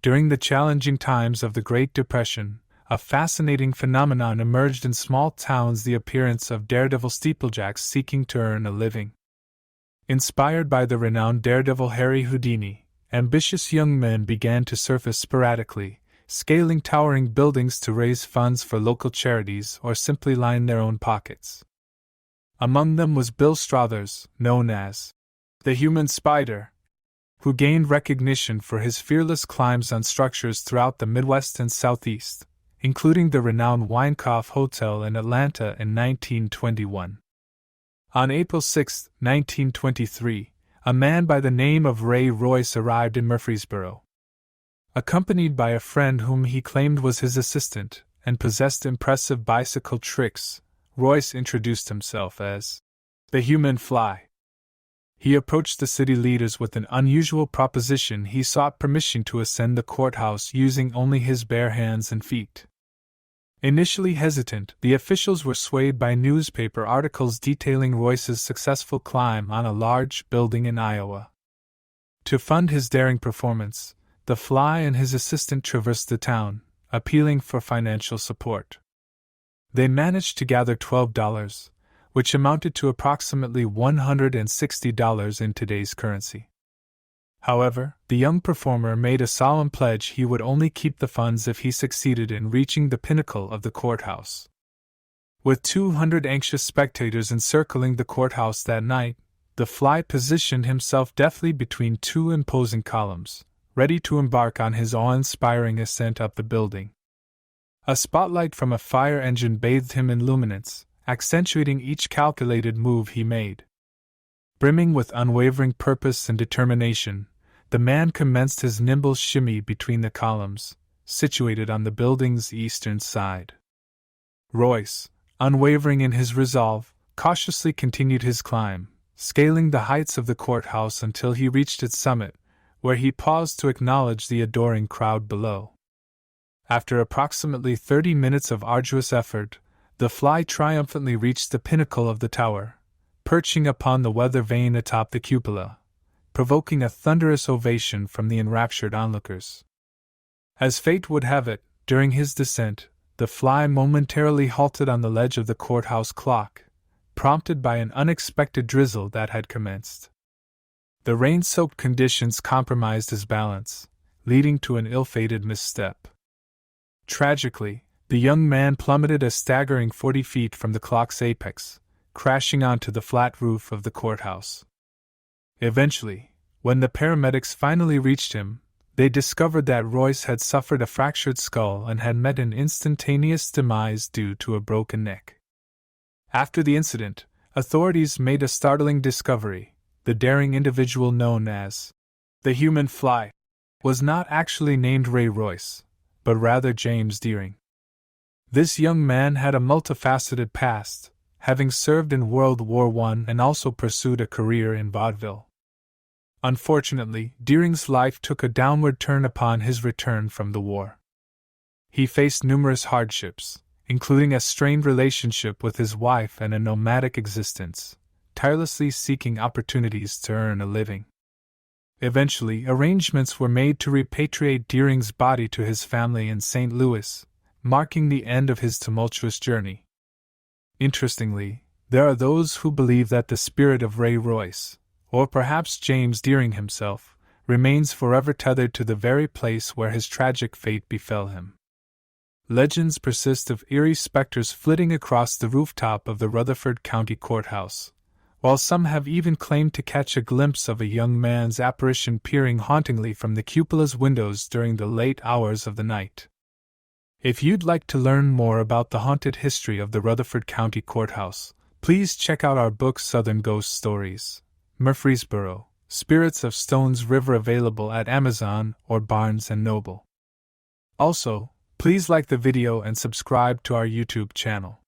During the challenging times of the Great Depression, a fascinating phenomenon emerged in small towns: the appearance of daredevil steeplejacks seeking to earn a living. Inspired by the renowned daredevil Harry Houdini, ambitious young men began to surface sporadically, scaling towering buildings to raise funds for local charities or simply line their own pockets. Among them was Bill Struthers, known as the Human Spider, who gained recognition for his fearless climbs on structures throughout the Midwest and Southeast, including the renowned Weinkauf Hotel in Atlanta in 1921. On April 6, 1923, a man by the name of Ray Royce arrived in Murfreesboro. Accompanied by a friend whom he claimed was his assistant and possessed impressive bicycle tricks, Royce introduced himself as the Human Fly. He approached the city leaders with an unusual proposition. He sought permission to ascend the courthouse using only his bare hands and feet. Initially hesitant, the officials were swayed by newspaper articles detailing Royce's successful climb on a large building in Iowa. To fund his daring performance, the Fly and his assistant traversed the town, appealing for financial support. They managed to gather $12, which amounted to approximately $160 in today's currency. However, the young performer made a solemn pledge he would only keep the funds if he succeeded in reaching the pinnacle of the courthouse. With 200 anxious spectators encircling the courthouse that night, the Fly positioned himself deftly between two imposing columns, ready to embark on his awe-inspiring ascent up the building. A spotlight from a fire engine bathed him in luminance, accentuating each calculated move he made. Brimming with unwavering purpose and determination, the man commenced his nimble shimmy between the columns, situated on the building's eastern side. Royce, unwavering in his resolve, cautiously continued his climb, scaling the heights of the courthouse until he reached its summit, where he paused to acknowledge the adoring crowd below. After approximately 30 minutes of arduous effort, the Fly triumphantly reached the pinnacle of the tower, perching upon the weather vane atop the cupola, provoking a thunderous ovation from the enraptured onlookers. As fate would have it, during his descent, the Fly momentarily halted on the ledge of the courthouse clock, prompted by an unexpected drizzle that had commenced. The rain-soaked conditions compromised his balance, leading to an ill-fated misstep. Tragically, the young man plummeted a staggering 40 feet from the clock's apex, crashing onto the flat roof of the courthouse. Eventually, when the paramedics finally reached him, they discovered that Royce had suffered a fractured skull and had met an instantaneous demise due to a broken neck. After the incident, authorities made a startling discovery: the daring individual known as the Human Fly was not actually named Ray Royce, but rather James Deering. This young man had a multifaceted past, having served in World War I and also pursued a career in vaudeville. Unfortunately, Deering's life took a downward turn upon his return from the war. He faced numerous hardships, including a strained relationship with his wife and a nomadic existence, tirelessly seeking opportunities to earn a living. Eventually, arrangements were made to repatriate Deering's body to his family in St. Louis, marking the end of his tumultuous journey. Interestingly, there are those who believe that the spirit of Ray Royce, or perhaps James Deering himself, remains forever tethered to the very place where his tragic fate befell him. Legends persist of eerie specters flitting across the rooftop of the Rutherford County Courthouse, while some have even claimed to catch a glimpse of a young man's apparition peering hauntingly from the cupola's windows during the late hours of the night. If you'd like to learn more about the haunted history of the Rutherford County Courthouse, please check out our book Southern Ghost Stories, Murfreesboro, Spirits of Stones River, available at Amazon or Barnes & Noble. Also, please like the video and subscribe to our YouTube channel.